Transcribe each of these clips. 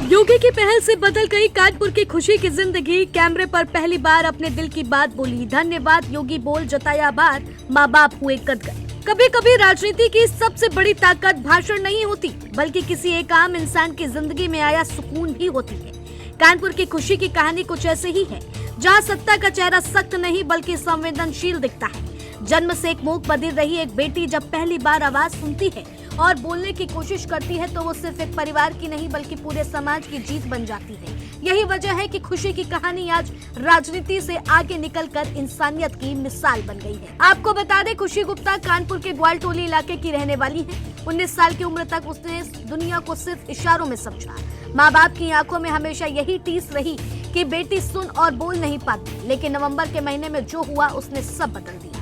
योगी की पहल से बदल गई कानपुर की खुशी की जिंदगी। कैमरे पर पहली बार अपने दिल की बात बोली। धन्यवाद योगी बोल जताया आभार, माँ बाप हुए गदगद। कभी कभी राजनीति की सबसे बड़ी ताकत भाषण नहीं होती, बल्कि किसी एक आम इंसान की जिंदगी में आया सुकून भी होती है। कानपुर की खुशी की कहानी कुछ ऐसे ही है, जहाँ सत्ता का चेहरा सख्त नहीं बल्कि संवेदनशील दिखता है। जन्म से एक मूक बधिर रही एक बेटी जब पहली बार आवाज सुनती है और बोलने की कोशिश करती है तो वो सिर्फ एक परिवार की नहीं बल्कि पूरे समाज की जीत बन जाती है। यही वजह है कि खुशी की कहानी आज राजनीति से आगे निकलकर इंसानियत की मिसाल बन गई है। आपको बता दें, खुशी गुप्ता कानपुर के ग्वालटोली इलाके की रहने वाली है। 19 साल की उम्र तक उसने दुनिया को सिर्फ इशारों में समझा। माँ बाप की आंखों में हमेशा यही टीस रही कि बेटी सुन और बोल नहीं पाती, लेकिन नवंबर के महीने में जो हुआ उसने सब बदल दिया।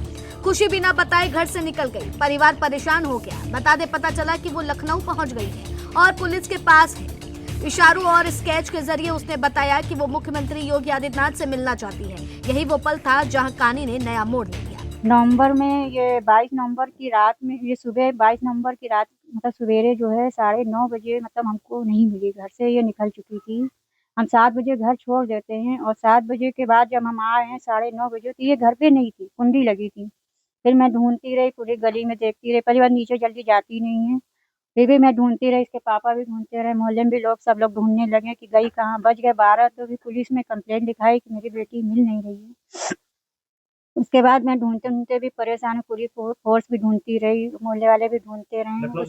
खुशी बिना बताए घर से निकल गई, परिवार परेशान हो गया। बता दे पता चला कि वो लखनऊ पहुंच गई है और पुलिस के पास है। इशारों और स्केच के जरिए उसने बताया कि वो मुख्यमंत्री योगी आदित्यनाथ से मिलना चाहती है। यही वो पल था जहां कहानी ने नया मोड़ ले लिया। नवंबर में ये 22 नवंबर की रात में, ये सुबह 22 नवंबर की रात मतलब सवेरे जो है 9:30 बजे मतलब हमको नहीं मिली। घर से ये निकल चुकी थी। हम 7 बजे घर छोड़ देते हैं और 7 बजे के बाद जब हम आए हैं 9:30 बजे तो ये घर पे नहीं थी, कुंडी लगी थी। फिर मैं ढूंढती रही, पूरी गली में देखती रही। पहली बार नीचे जल्दी जाती नहीं है, फिर भी मैं ढूंढती रही। इसके पापा भी ढूंढते रहे, मोहल्ले में भी लोग सब लोग ढूंढने लगे कि गई कहाँ। बज गए 12 तो भी पुलिस में कंप्लेंट लिखाई कि मेरी बेटी मिल नहीं रही है। उसके बाद मैं ढूंढते ढूंढते भी परेशान, पूरी फोर्स भी ढूंढती रही, मोहल्ले वाले भी ढूंढते रहे।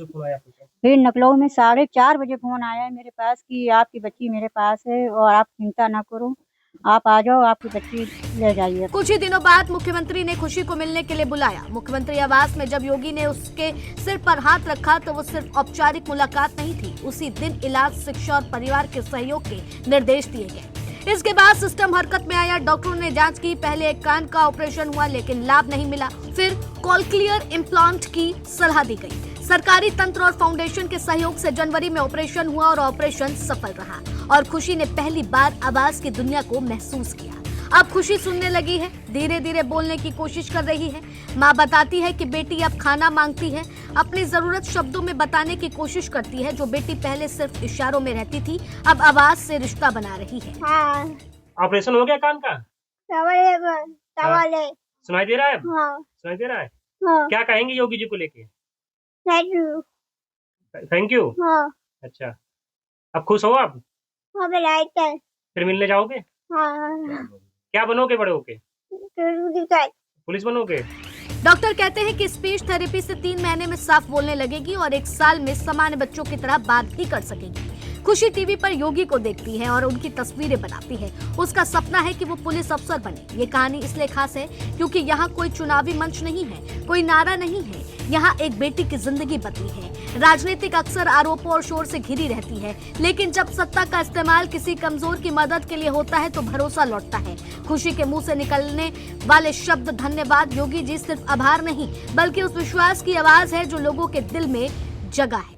फिर लखनऊ में 4:30 बजे फोन आया है मेरे पास कि आपकी बच्ची मेरे पास है और आप चिंता ना करो, आप आ जाओ, आपकी बच्ची ले जाइए। कुछ ही दिनों बाद मुख्यमंत्री ने खुशी को मिलने के लिए बुलाया। मुख्यमंत्री आवास में जब योगी ने उसके सिर पर हाथ रखा तो वो सिर्फ औपचारिक मुलाकात नहीं थी, उसी दिन इलाज, शिक्षा और परिवार के सहयोग के निर्देश दिए गए। इसके बाद सिस्टम हरकत में आया। डॉक्टरों ने जांच की। पहले एक कान का ऑपरेशन हुआ लेकिन लाभ नहीं मिला। फिर कॉक्लियर इम्प्लांट की सलाह दी गई। सरकारी तंत्र और फाउंडेशन के सहयोग से जनवरी में ऑपरेशन हुआ और ऑपरेशन सफल रहा और खुशी ने पहली बार आवाज की दुनिया को महसूस किया। अब खुशी सुनने लगी है, धीरे धीरे बोलने की कोशिश कर रही है। माँ बताती है कि बेटी अब खाना मांगती है, अपनी जरूरत शब्दों में बताने की कोशिश करती है। जो बेटी पहले सिर्फ इशारों में रहती थी, अब आवाज से रिश्ता बना रही है। ऑपरेशन हो गया कान का? सुनाई दे रहा है? सुनाई दे रहा है? क्या कहेंगे योगी जी को लेके? Thank you. अच्छा, अब खुश हो आप? फिर मिलने जाओगे? क्या बनोगे बड़े होके? पुलिस बनोगे? डॉक्टर कहते हैं कि स्पीच थेरेपी से 3 महीने में साफ बोलने लगेगी और 1 साल में सामान्य बच्चों की तरह बात भी कर सकेगी। खुशी टीवी पर योगी को देखती है और उनकी तस्वीरें बनाती है। उसका सपना है कि वो पुलिस अफसर बने। ये कहानी इसलिए खास है क्योंकि यहाँ कोई चुनावी मंच नहीं है, कोई नारा नहीं है। यहाँ एक बेटी की जिंदगी बदली है। राजनीतिक अक्सर आरोपों और शोर से घिरी रहती है, लेकिन जब सत्ता का इस्तेमाल किसी कमजोर की मदद के लिए होता है तो भरोसा लौटता है। खुशी के मुंह से निकलने वाले शब्द धन्यवाद योगी जी सिर्फ आभार नहीं बल्कि उस विश्वास की आवाज है जो लोगों के दिल में जगा है।